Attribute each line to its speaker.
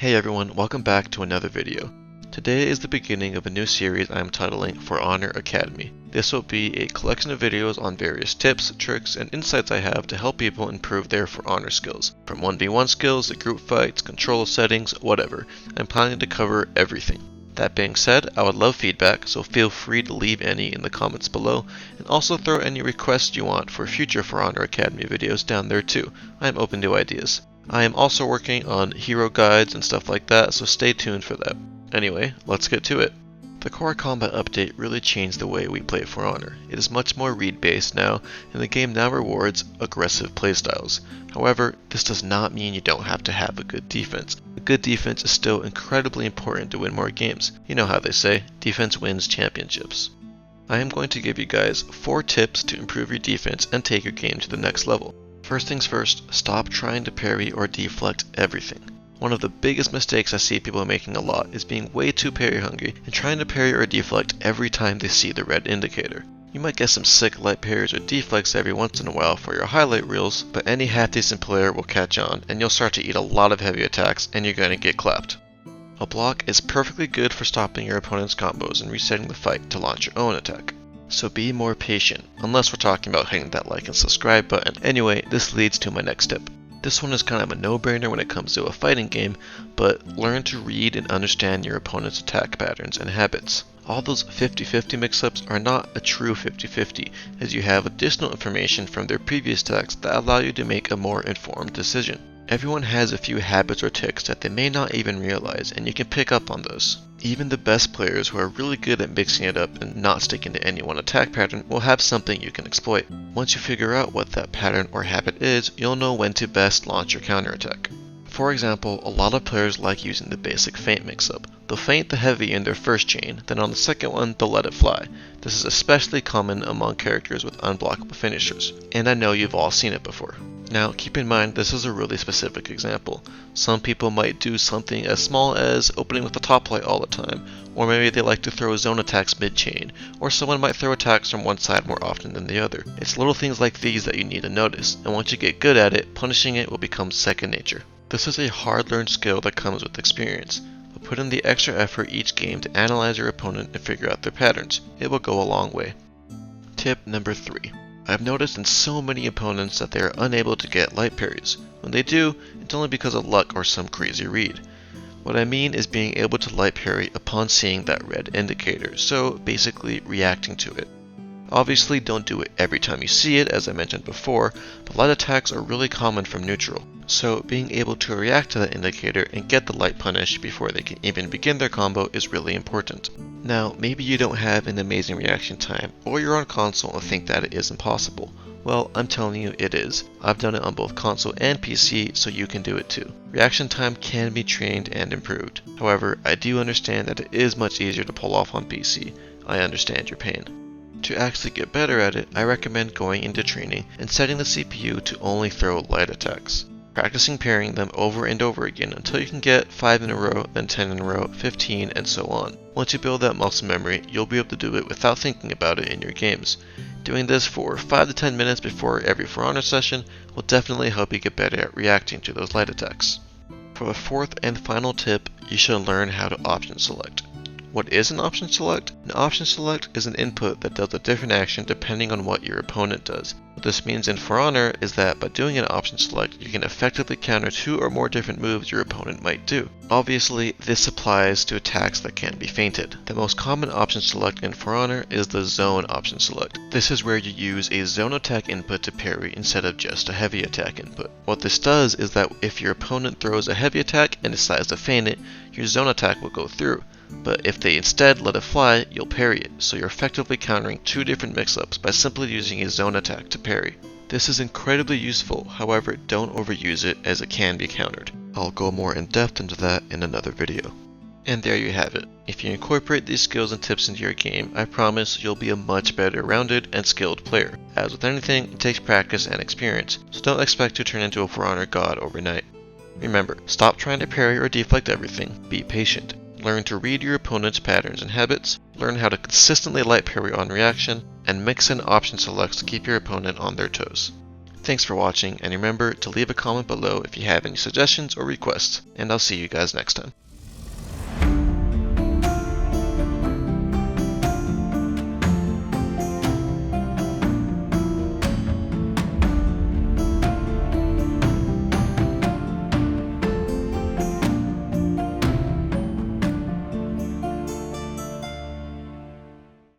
Speaker 1: Hey everyone, welcome back to another video. Today is the beginning of a new series I am titling For Honor Academy. This will be a collection of videos on various tips, tricks, and insights I have to help people improve their For Honor skills. From 1v1 skills to group fights, control settings, whatever. I'm planning to cover everything. That being said, I would love feedback, so feel free to leave any in the comments below, and also throw any requests you want for future For Honor Academy videos down there too. I am open to ideas. I am also working on hero guides and stuff like that, so stay tuned for that. Anyway, let's get to it. The core combat update really changed the way we play For Honor. It is much more read-based now, and the game now rewards aggressive playstyles. However, this does not mean you don't have to have a good defense. A good defense is still incredibly important to win more games. You know how they say, defense wins championships. I am going to give you guys 4 tips to improve your defense and take your game to the next level. First things first, stop trying to parry or deflect everything. One of the biggest mistakes I see people making a lot is being way too parry hungry and trying to parry or deflect every time they see the red indicator. You might get some sick light parries or deflects every once in a while for your highlight reels, but any half decent player will catch on and you'll start to eat a lot of heavy attacks and you're going to get clapped. A block is perfectly good for stopping your opponent's combos and resetting the fight to launch your own attack. So be more patient, unless we're talking about hitting that like and subscribe button. Anyway, this leads to my next tip. This one is kind of a no-brainer when it comes to a fighting game, but learn to read and understand your opponent's attack patterns and habits. All those 50-50 mix-ups are not a true 50-50, as you have additional information from their previous attacks that allow you to make a more informed decision. Everyone has a few habits or tics that they may not even realize, and you can pick up on those. Even the best players who are really good at mixing it up and not sticking to any one attack pattern will have something you can exploit. Once you figure out what that pattern or habit is, you'll know when to best launch your counterattack. For example, a lot of players like using the basic feint mix-up. They'll feint the heavy in their first chain, then on the second one they'll let it fly. This is especially common among characters with unblockable finishers, and I know you've all seen it before. Now, keep in mind this is a really specific example. Some people might do something as small as opening with the top light all the time, or maybe they like to throw zone attacks mid-chain, or someone might throw attacks from one side more often than the other. It's little things like these that you need to notice, and once you get good at it, punishing it will become second nature. This is a hard-learned skill that comes with experience, but put in the extra effort each game to analyze your opponent and figure out their patterns. It will go a long way. Tip number 3. I've noticed in so many opponents that they are unable to get light parries. When they do, it's only because of luck or some crazy read. What I mean is being able to light parry upon seeing that red indicator, so basically reacting to it. Obviously don't do it every time you see it, as I mentioned before, but light attacks are really common from neutral. So being able to react to that indicator and get the light punish before they can even begin their combo is really important. Now, maybe you don't have an amazing reaction time, or you're on console and think that it is impossible. Well, I'm telling you it is. I've done it on both console and PC, so you can do it too. Reaction time can be trained and improved. However, I do understand that it is much easier to pull off on PC. I understand your pain. To actually get better at it, I recommend going into training and setting the CPU to only throw light attacks. Practicing parrying them over and over again until you can get 5 in a row, then 10 in a row, 15, and so on. Once you build that muscle memory, you'll be able to do it without thinking about it in your games. Doing this for 5 to 10 minutes before every For Honor session will definitely help you get better at reacting to those light attacks. For the 4th and final tip, you should learn how to option select. What is an option select? An option select is an input that does a different action depending on what your opponent does. What this means in For Honor is that by doing an option select, you can effectively counter 2 or more different moves your opponent might do. Obviously, this applies to attacks that can be feinted. The most common option select in For Honor is the zone option select. This is where you use a zone attack input to parry instead of just a heavy attack input. What this does is that if your opponent throws a heavy attack and decides to feint it, your zone attack will go through. But if they instead let it fly, you'll parry it, so you're effectively countering 2 different mix-ups by simply using a zone attack to parry. This is incredibly useful, however don't overuse it as it can be countered. I'll go more in depth into that in another video. And there you have it. If you incorporate these skills and tips into your game, I promise you'll be a much better rounded and skilled player. As with anything, it takes practice and experience, so don't expect to turn into a For Honor god overnight. Remember, stop trying to parry or deflect everything, be patient. Learn to read your opponent's patterns and habits, learn how to consistently light parry on reaction, and mix in option selects to keep your opponent on their toes. Thanks for watching, and remember to leave a comment below if you have any suggestions or requests, and I'll see you guys next time.